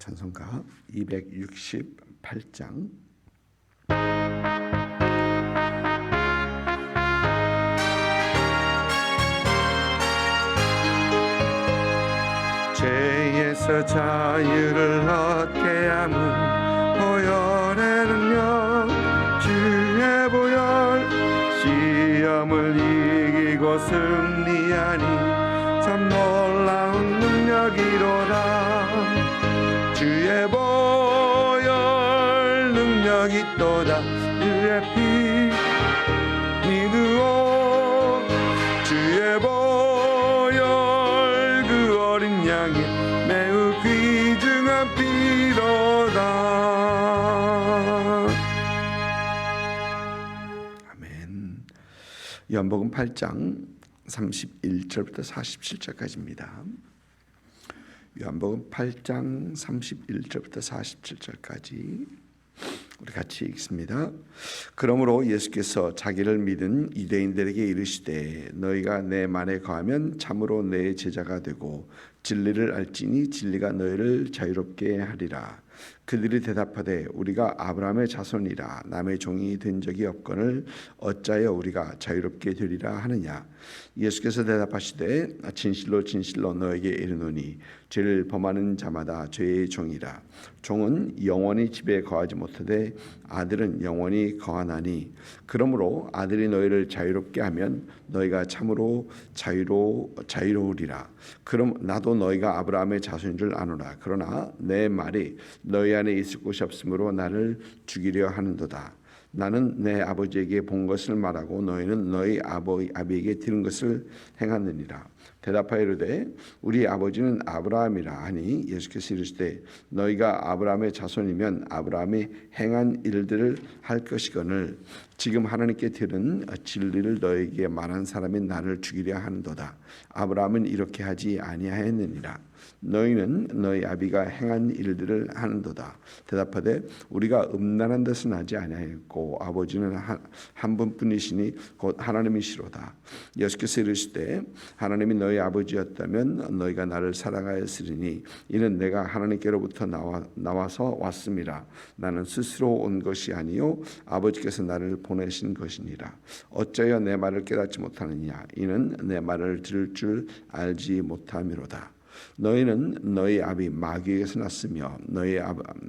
찬송가 268장 죄에서 자유를 얻게 함은 보혈의 능력 주의 보혈 시험을 이기고 승리하니 참 놀라운 능력이로다. 주의 보혈 능력이 있도다. 주의 피 믿으오. 주의 보혈 그 어린 양이 매우 귀중한 피로다. 아멘. 요한복음 8장 31절부터 47절까지입니다. 요한복음 8장 31절부터 47절까지 우리 같이 읽습니다. 그러므로 예수께서 자기를 믿은 유대인들에게 이르시되 너희가 내 말에 거하면 참으로 내 제자가 되고 진리를 알지니 진리가 너희를 자유롭게 하리라. 그들이 대답하되 우리가 아브라함의 자손이라 남의 종이 된 적이 없거늘 어찌하여 우리가 자유롭게 되리라 하느냐. 예수께서 대답하시되 진실로 진실로 너에게 이르노니 죄를 범하는 자마다 죄의 종이라. 종은 영원히 집에 거하지 못하되 아들은 영원히 거하나니 그러므로 아들이 너희를 자유롭게 하면 너희가 참으로 자유로우리라. 그럼 나도 너희가 아브라함의 자손인 줄 아노라. 그러나 내 말이 너희 안에 있을 곳이 없으므로 나를 죽이려 하는도다. 나는 내 아버지에게 본 것을 말하고 너희는 너희 아비에게 들은 것을 행하느니라. 대답하여 이르되 우리 아버지는 아브라함이라 하니 예수께서 이르시되 너희가 아브라함의 자손이면 아브라함이 행한 일들을 할 것이거늘 지금 하나님께 들은 진리를 너희에게 말한 사람이 나를 죽이려 하는도다. 아브라함은 이렇게 하지 아니하였느니라. 너희는 너희 아비가 행한 일들을 하는도다. 대답하되 우리가 음란한 것은 하지 아니하였고 아버지는 한 분뿐이시니 곧 하나님이시로다. 예수께서 이르시되 하나님이 너희 아버지였다면 너희가 나를 사랑하였으리니 이는 내가 하나님께로부터 나와서 왔음이라. 나는 스스로 온 것이 아니요 아버지께서 나를 보내신 것이니라. 어찌하여 내 말을 깨닫지 못하느냐. 이는 내 말을 들을 줄 알지 못함이로다. 너희는 너희 아비 마귀에게서 났으며 너희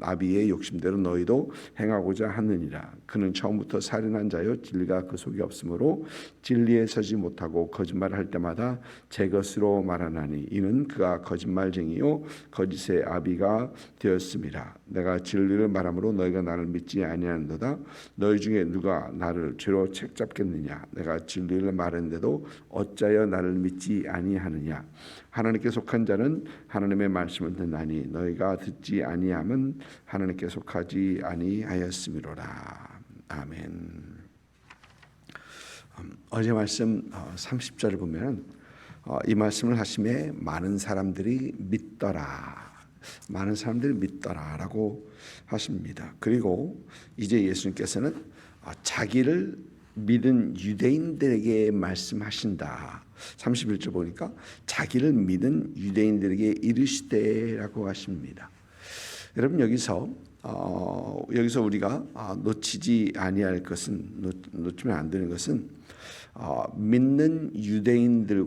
아비의 욕심대로 너희도 행하고자 하느니라. 그는 처음부터 살인한 자요 진리가 그 속에 없으므로 진리에 서지 못하고 거짓말을 할 때마다 제 것으로 말하나니 이는 그가 거짓말쟁이요 거짓의 아비가 되었음이라. 내가 진리를 말함으로 너희가 나를 믿지 아니하는도다. 너희 중에 누가 나를 죄로 책잡겠느냐. 내가 진리를 말했는데도 어찌하여 나를 믿지 아니하느냐. 하나님께 속한 자는 하나님의 말씀을 듣나니 너희가 듣지 아니함은 하나님께 속하지 아니하였음이로라. 아멘. 어제 말씀 30절을 보면 이 말씀을 하심에 많은 사람들이 믿더라. 많은 사람들이 믿더라라고 하십니다. 그리고 이제 예수님께서는 자기를 믿은 유대인들에게 말씀하신다. 31절 보니까 자기를 믿은 유대인들에게 이르시되라고 하십니다. 여러분 여기서 우리가 놓치지 아니할 것은 놓치면 안 되는 것은 믿는 유대인들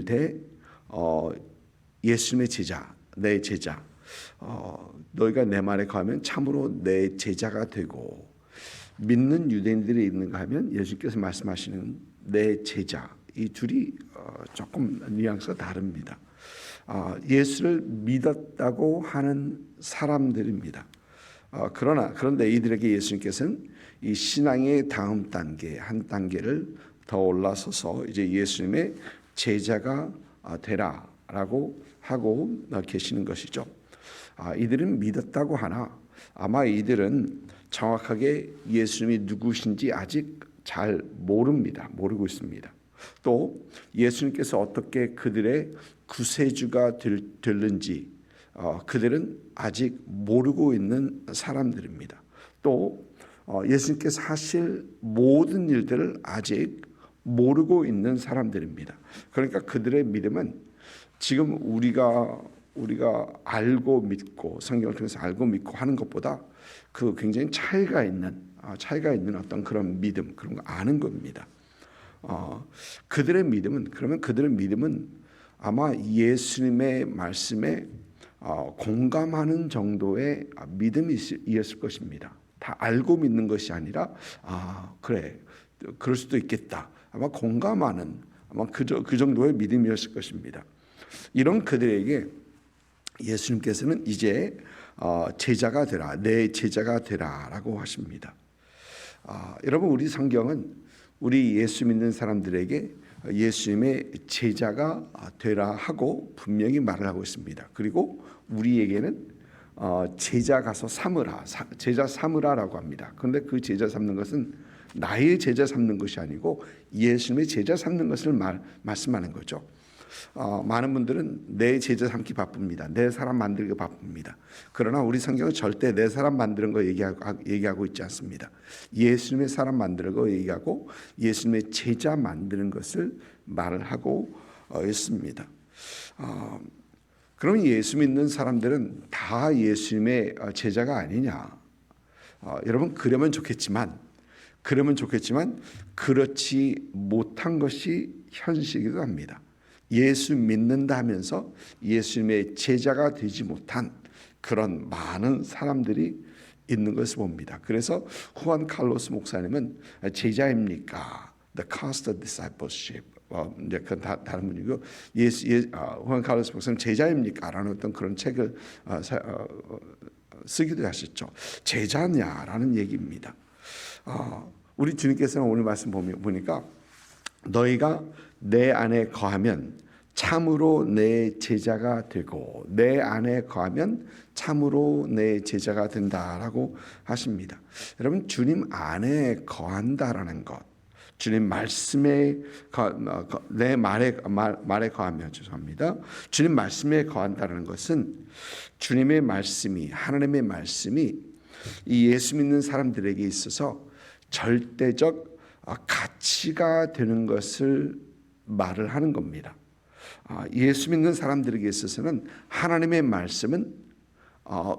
대 예수님의 제자, 내 제자. 너희가 내 말에 거하면 참으로 내 제자가 되고 믿는 유대인들이 있는가 하면 예수께서 말씀하시는 내 제자 이 둘이 조금 뉘앙스가 다릅니다. 예수를 믿었다고 하는 사람들입니다. 그런데 이들에게 예수님께서는 이 신앙의 다음 단계 한 단계를 더 올라서서 이제 예수님의 제자가 되라라고 하고 계시는 것이죠. 이들은 믿었다고 하나 아마 이들은 정확하게 예수님이 누구신지 아직 잘 모르고 있습니다. 또 예수님께서 어떻게 그들의 구세주가 될는지 그들은 아직 모르고 있는 사람들입니다. 또 예수님께서 하실 모든 일들을 아직 모르고 있는 사람들입니다. 그러니까 그들의 믿음은 지금 우리가 우리가 알고 믿고 성경을 통해서 알고 믿고 하는 것보다 그 굉장히 차이가 있는 어떤 그런 믿음, 그런 거 아는 겁니다. 그들의 믿음은 아마 예수님의 말씀에 공감하는 정도의 믿음이었을 것입니다. 다 알고 믿는 것이 아니라 그래, 그럴 수도 있겠다. 아마 공감하는 그 정도의 믿음이었을 것입니다. 이런 그들에게 예수님께서는 이제 제자가 되라, 내 제자가 되라라고 하십니다. 여러분, 우리 성경은 우리 예수 믿는 사람들에게 예수님의 제자가 되라 하고 분명히 말을 하고 있습니다. 그리고 우리에게는 제자 가서 삼으라, 제자 삼으라라고 합니다. 그런데 그 제자 삼는 것은 나의 제자 삼는 것이 아니고 예수님의 제자 삼는 것을 말씀하는 거죠. 많은 분들은 내 제자 삼기 바쁩니다. 내 사람 만들기 바쁩니다. 그러나 우리 성경은 절대 내 사람 만드는 거 얘기하고 있지 않습니다. 예수님의 사람 만드는 거 얘기하고 예수님의 제자 만드는 것을 말을 하고 있습니다. 그럼 예수 믿는 사람들은 다 예수님의 제자가 아니냐? 여러분, 그러면 좋겠지만 그렇지 못한 것이 현실이기도 합니다. 예수 믿는다 하면서 예수님의 제자가 되지 못한 그런 많은 사람들이 있는 것을 봅니다. 그래서 후안 칼로스 목사님은 제자입니까? The Cost of Discipleship. 이제 그건 다른 분이고 후안 칼로스 목사님 제자입니까? 라는 어떤 그런 책을 쓰기도 하셨죠. 제자냐라는 얘기입니다. 우리 주님께서는 오늘 말씀 보니까 너희가 내 안에 거하면 참으로 내 제자가 되고 내 안에 거하면 참으로 내 제자가 된다라고 하십니다. 여러분, 주님 안에 거한다라는 것, 주님 말씀에 내 말에 거하면 죄송합니다. 주님 말씀에 거한다라는 것은 주님의 말씀이, 하나님의 말씀이 이 예수 믿는 사람들에게 있어서 절대적 가치가 되는 것을 말을 하는 겁니다. 예수 믿는 사람들에게 있어서는 하나님의 말씀은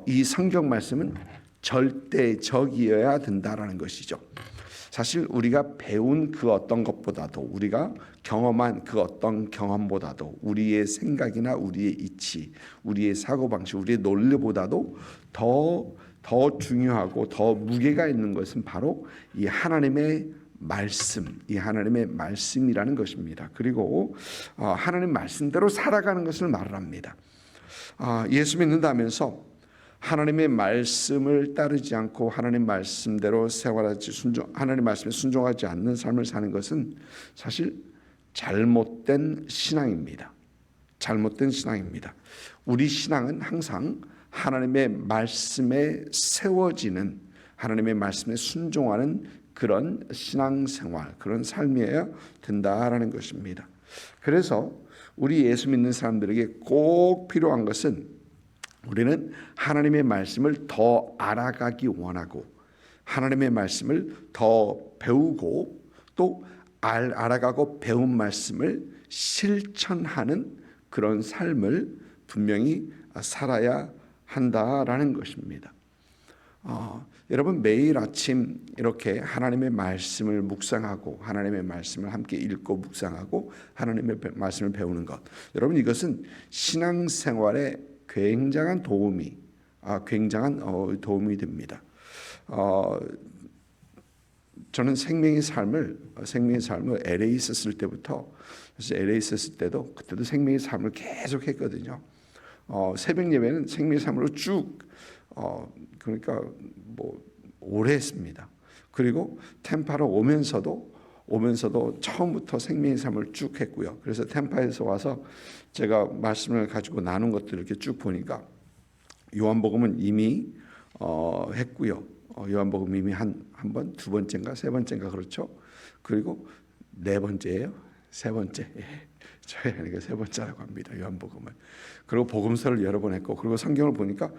이 성경 말씀은 절대적이어야 된다라는 것이죠. 사실 우리가 배운 그 어떤 것보다도, 우리가 경험한 그 어떤 경험보다도, 우리의 생각이나 우리의 이치, 우리의 사고방식, 우리의 논리보다도 더 중요하고 더 무게가 있는 것은 바로 이 하나님의 말씀, 이 하나님의 말씀이라는 것입니다. 그리고 하나님 말씀대로 살아가는 것을 말을 합니다. 예수 믿는다면서 하나님의 말씀을 따르지 않고 하나님 말씀대로 하나님 말씀에 순종하지 않는 삶을 사는 것은 사실 잘못된 신앙입니다. 잘못된 신앙입니다. 우리 신앙은 항상 하나님의 말씀에 세워지는, 하나님의 말씀에 순종하는 그런 신앙생활, 그런 삶이어야 된다라는 것입니다. 그래서 우리 예수 믿는 사람들에게 꼭 필요한 것은 우리는 하나님의 말씀을 더 알아가기 원하고 하나님의 말씀을 더 배우고 또 알아가고 배운 말씀을 실천하는 그런 삶을 분명히 살아야 한다라는 것입니다. 여러분, 매일 아침 이렇게 하나님의 말씀을 묵상하고 하나님의 말씀을 함께 읽고 묵상하고 하나님의 말씀을 배우는 것, 여러분, 이것은 신앙생활에 굉장한 도움이 됩니다. 저는 생명의 삶을 LA 있었을 때부터, 그래서 LA 있었을 때도 그때도 생명의 삶을 계속 했거든요. 새벽 예배는 생명의 삶으로 쭉 그러니까 오래 했습니다. 그리고 템파로 오면서도 처음부터 생명의 삶을 쭉 했고요. 그래서 템파에서 와서 제가 말씀을 가지고 나눈 것들을 이렇게 쭉 보니까 요한복음은 이미 했고요. 요한복음 이미 한 번, 두 번째인가 세 번째인가 그렇죠. 그리고 네 번째예요. 세 번째. 저희가 세 번째라고 합니다. 요한복음은. 그리고 복음서를 여러 번 했고, 그리고 성경을 보니까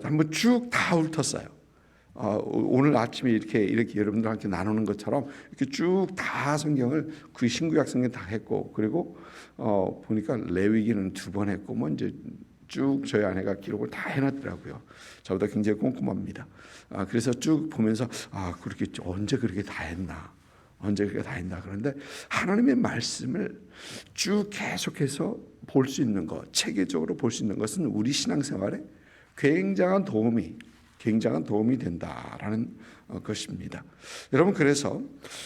한번 쭉 다 훑었어요. 오늘 아침에 이렇게 여러분들과 함께 나누는 것처럼 이렇게 쭉 다 성경을 신구약 성경 다 했고, 그리고 보니까 레위기는 두 번 했고, 이제 쭉 저희 아내가 기록을 다 해놨더라고요. 저보다 굉장히 꼼꼼합니다. 그래서 쭉 보면서 그렇게 언제 그렇게 다 했나, 언제 그렇게 다 했나. 그런데 하나님의 말씀을 쭉 계속해서 볼 수 있는 것, 체계적으로 볼 수 있는 것은 우리 신앙생활에 굉장한 도움이 된다라는 것입니다. 여러분, 그래서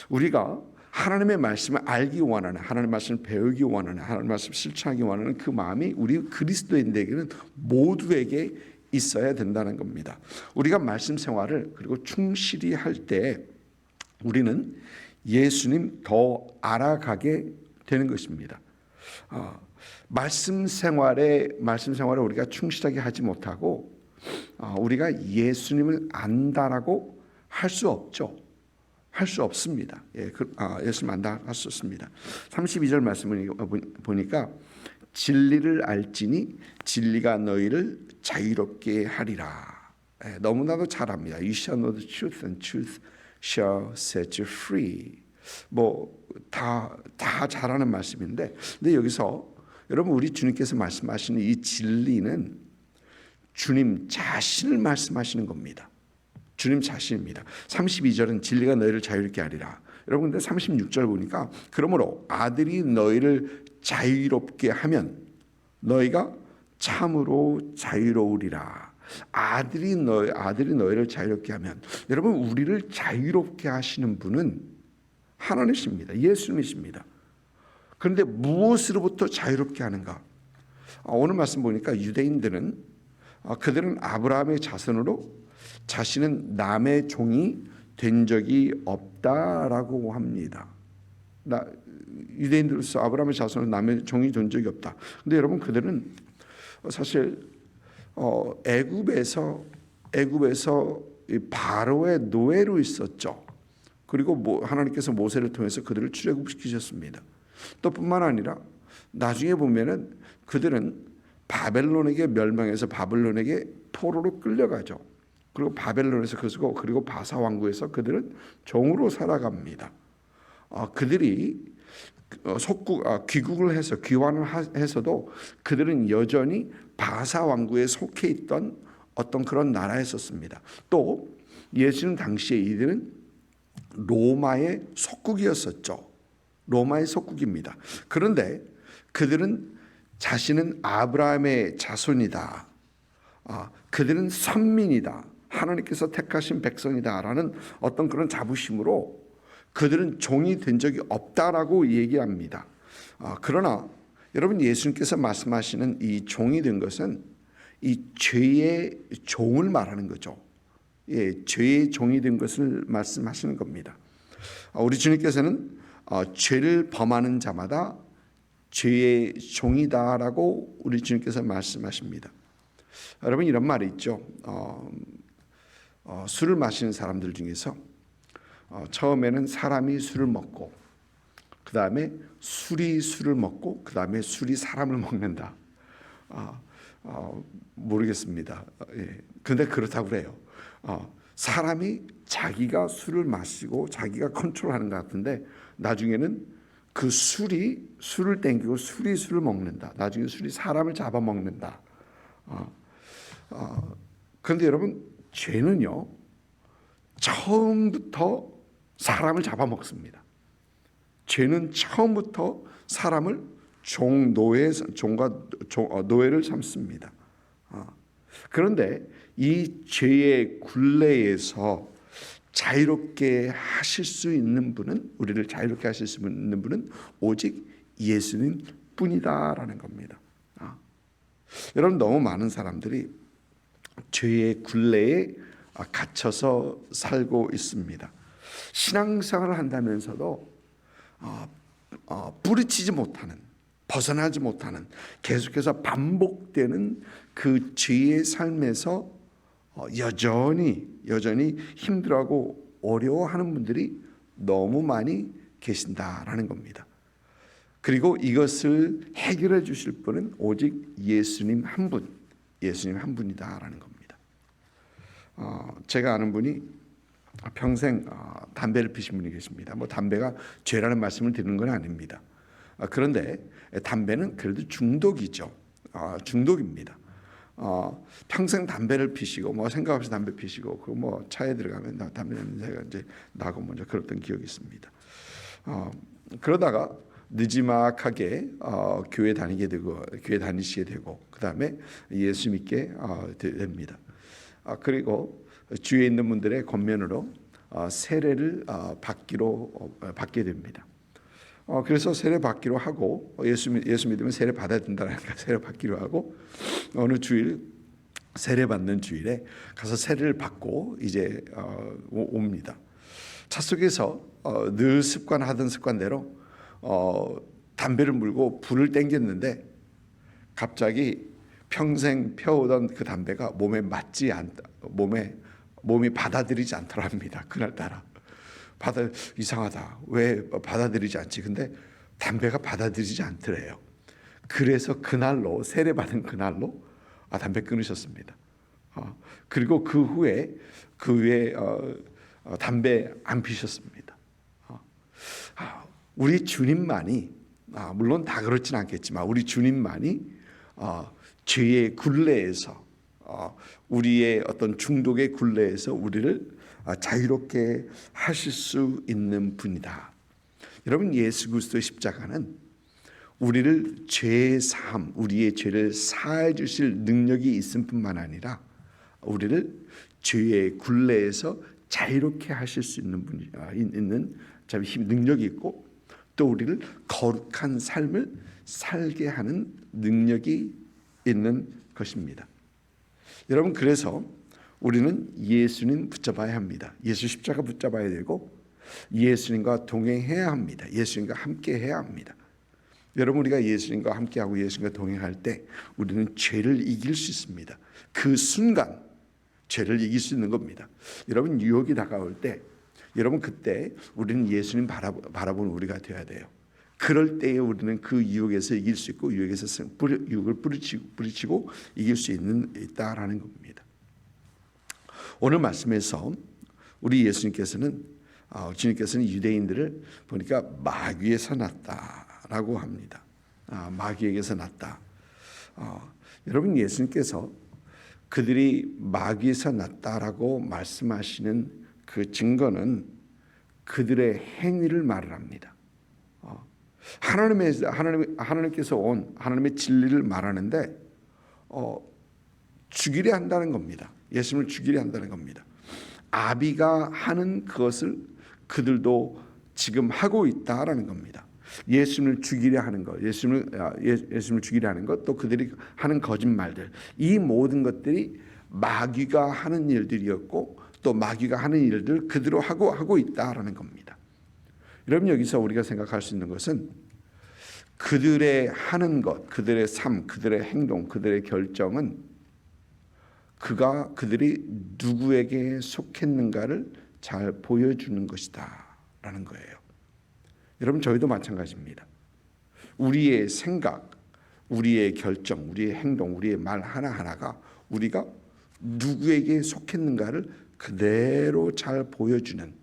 우리가 하나님의 말씀을 알기 원하는, 하나님의 말씀을 배우기 원하는, 하나님의 말씀을 실천하기 원하는 그 마음이 우리 그리스도인들에게는 모두에게 있어야 된다는 겁니다. 우리가 말씀 생활을 그리고 충실히 할 때 우리는 예수님 더 알아가게 되는 것입니다. 말씀 생활에 우리가 충실하게 하지 못하고 우리가 예수님을 안다라고 할 수 없죠. 할 수 없습니다. 예수님 안다 할 수 없습니다. 32절 말씀을 보니까 진리를 알지니 진리가 너희를 자유롭게 하리라. 너무나도 잘 압니다. You shall know the truth and truth shall set you free. 다 잘하는 말씀인데, 근데 여기서 여러분, 우리 주님께서 말씀하시는 이 진리는 주님 자신을 말씀하시는 겁니다. 주님 자신입니다. 32절은 진리가 너희를 자유롭게 하리라. 여러분, 근데 36절 보니까 그러므로 아들이 너희를 자유롭게 하면 너희가 참으로 자유로우리라. 아들이 너희를 자유롭게 하면, 여러분, 우리를 자유롭게 하시는 분은 하나님이십니다. 예수님이십니다. 그런데 무엇으로부터 자유롭게 하는가? 오늘 말씀 보니까 유대인들은 그들은 아브라함의 자손으로 자신은 남의 종이 된 적이 없다라고 합니다. 유대인들로서 아브라함의 자손은 남의 종이 된 적이 없다. 근데 여러분, 그들은 사실 애굽에서 바로의 노예로 있었죠. 그리고 하나님께서 모세를 통해서 그들을 출애굽시키셨습니다. 또 뿐만 아니라 나중에 보면은 그들은 바벨론에게 멸망해서 바벨론에게 포로로 끌려가죠. 그리고 바벨론에서 그리고 바사 왕국에서 그들은 종으로 살아갑니다. 그들이 귀국을 해서 귀환을 해서도 그들은 여전히 바사 왕국에 속해 있던 어떤 그런 나라에 있었습니다. 또 예수님 당시에 이들은 로마의 속국이었었죠. 로마의 속국입니다. 그런데 그들은 자신은 아브라함의 자손이다. 그들은 선민이다. 하나님께서 택하신 백성이다라는 어떤 그런 자부심으로 그들은 종이 된 적이 없다라고 얘기합니다. 그러나 여러분, 예수님께서 말씀하시는 이 종이 된 것은 이 죄의 종을 말하는 거죠. 죄의 종이 된 것을 말씀하시는 겁니다. 우리 주님께서는 죄를 범하는 자마다 죄의 종이다라고 우리 주님께서 말씀하십니다. 여러분, 이런 말이 있죠. 술을 마시는 사람들 중에서 처음에는 사람이 술을 먹고, 그 다음에 술이 술을 먹고, 그 다음에 술이 사람을 먹는다. 모르겠습니다. 근데 그렇다고 그래요. 사람이 자기가 술을 마시고 자기가 컨트롤하는 것 같은데 나중에는 그 술을 땡기고 술이 술을 먹는다. 나중에 술이 사람을 잡아먹는다. 그런데 여러분, 죄는요 처음부터 사람을 잡아먹습니다. 죄는 처음부터 사람을 노예를 삼습니다. 그런데 이 죄의 굴레에서 자유롭게 하실 수 있는 분은, 우리를 자유롭게 하실 수 있는 분은 오직 예수님 뿐이다라는 겁니다. 여러분, 너무 많은 사람들이 죄의 굴레에 갇혀서 살고 있습니다. 신앙생활을 한다면서도 부딪히지 못하는, 벗어나지 못하는, 계속해서 반복되는 그 죄의 삶에서 여전히 힘들어하고 어려워하는 분들이 너무 많이 계신다라는 겁니다. 그리고 이것을 해결해 주실 분은 오직 예수님 한 분이다라는 겁니다. 제가 아는 분이 평생 담배를 피신 분이 계십니다. 담배가 죄라는 말씀을 드리는 건 아닙니다. 그런데 담배는 그래도 중독이죠. 중독입니다. 평생 담배를 피시고 뭐 생각 없이 담배 피시고 그 뭐 차에 들어가면 담배 냄새가 이제 나고 먼저 그랬던 기억이 있습니다. 그러다가 느지막하게 교회 다니게 되고 교회 다니시게 되고 그 다음에 예수 믿게 됩니다. 그리고 주위에 있는 분들의 권면으로 세례를 받게 됩니다. 그래서 세례 받기로 하고 예수 믿으면 세례 받아야 된다니까 세례 받기로 하고 어느 주일 세례 받는 주일에 가서 세례를 받고 이제 옵니다. 차 속에서 늘 습관하던 습관대로 담배를 물고 불을 땡겼는데 갑자기 평생 펴오던 그 담배가 몸에 맞지 않다, 몸이 받아들이지 않더랍니다. 그날따라 이상하다. 왜 받아들이지 않지? 근데 담배가 받아들이지 않더래요. 그래서 그날로 세례 받은 그날로 담배 끊으셨습니다. 그리고 그 후에 담배 안 피셨습니다. 우리 주님만이 물론 다 그렇진 않겠지만 우리 주님만이 죄의 굴레에서 우리의 어떤 중독의 굴레에서 우리를 자유롭게 하실 수 있는 분이다. 여러분 예수 그리스도의 십자가는 우리를 죄의 사함, 우리의 죄를 사해 주실 능력이 있을 뿐만 아니라 우리를 죄의 굴레에서 자유롭게 하실 수 있는 분이 있는 참 능력이 있고 또 우리를 거룩한 삶을 살게 하는 능력이 있는 것입니다. 여러분 그래서 우리는 예수님 붙잡아야 합니다. 예수 십자가 붙잡아야 되고 예수님과 동행해야 합니다. 예수님과 함께 해야 합니다. 여러분 우리가 예수님과 함께하고 예수님과 동행할 때 우리는 죄를 이길 수 있습니다. 그 순간 죄를 이길 수 있는 겁니다. 여러분 유혹이 다가올 때 여러분 그때 우리는 예수님 바라보는 우리가 되어야 돼요. 그럴 때에 우리는 그 유혹에서 이길 수 있고 유혹에서 유혹을 뿌리치고 이길 수 있다라는 겁니다. 오늘 말씀에서 우리 예수님께서는 주님께서는 유대인들을 보니까 마귀에서 났다라고 합니다. 마귀에게서 났다. 여러분 예수님께서 그들이 마귀에서 났다라고 말씀하시는 그 증거는 그들의 행위를 말을 합니다. 하나님께서 온 하나님의 진리를 말하는데 죽이려 한다는 겁니다. 예수님을 죽이려 한다는 겁니다. 아비가 하는 그것을 그들도 지금 하고 있다라는 겁니다. 예수님을 죽이려 하는 것, 예수님을 죽이려 하는 것, 또 그들이 하는 거짓말들, 이 모든 것들이 마귀가 하는 일들이었고 또 마귀가 하는 일들 그대로 하고 있다라는 겁니다. 여러분 여기서 우리가 생각할 수 있는 것은 그들의 하는 것, 그들의 삶, 그들의 행동, 그들의 결정은 그들이 누구에게 속했는가를 잘 보여주는 것이다라는 거예요. 여러분 저희도 마찬가지입니다. 우리의 생각, 우리의 결정, 우리의 행동, 우리의 말 하나하나가 우리가 누구에게 속했는가를 그대로 잘 보여주는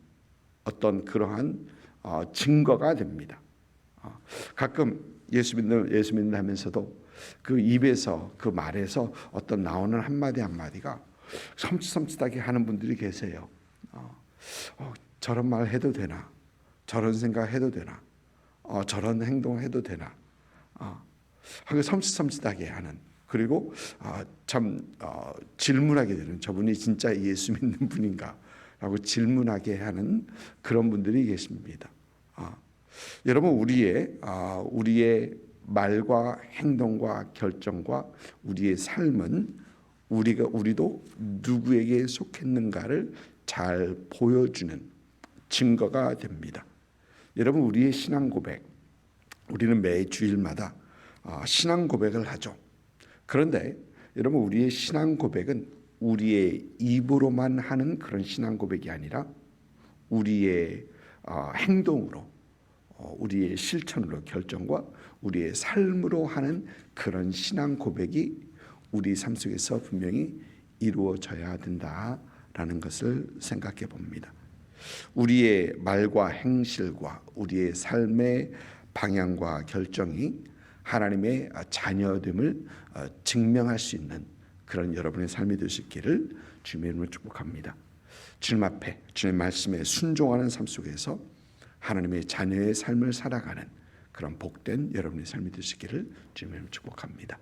어떤 그러한 증거가 됩니다. 가끔 예수 믿는 하면서도 그 입에서 그 말에서 어떤 나오는 한마디가 섬찟섬찟하게 하는 분들이 계세요. 저런 말 해도 되나? 저런 생각 해도 되나? 저런 행동 해도 되나? 하고 섬찟섬찟하게 하는, 그리고 질문하게 되는, 저분이 진짜 예수 믿는 분인가? 라고 질문하게 하는 그런 분들이 계십니다. 여러분 우리의 말과 행동과 결정과 우리의 삶은 우리도 누구에게 속했는가를 잘 보여주는 증거가 됩니다. 여러분 우리의 신앙 고백, 우리는 매 주일마다 신앙 고백을 하죠. 그런데 여러분 우리의 신앙 고백은 우리의 입으로만 하는 그런 신앙 고백이 아니라 우리의 행동으로, 우리의 실천으로, 결정과 우리의 삶으로 하는 그런 신앙 고백이 우리 삶 속에서 분명히 이루어져야 된다라는 것을 생각해 봅니다. 우리의 말과 행실과 우리의 삶의 방향과 결정이 하나님의 자녀됨을 증명할 수 있는 그런 여러분의 삶이 되시기를 주님의 이름으로 축복합니다. 주님 앞에 주님의 말씀에 순종하는 삶 속에서 하나님의 자녀의 삶을 살아가는 그런 복된 여러분의 삶이 되시기를 주님의 이름으로 축복합니다.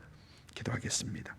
기도하겠습니다.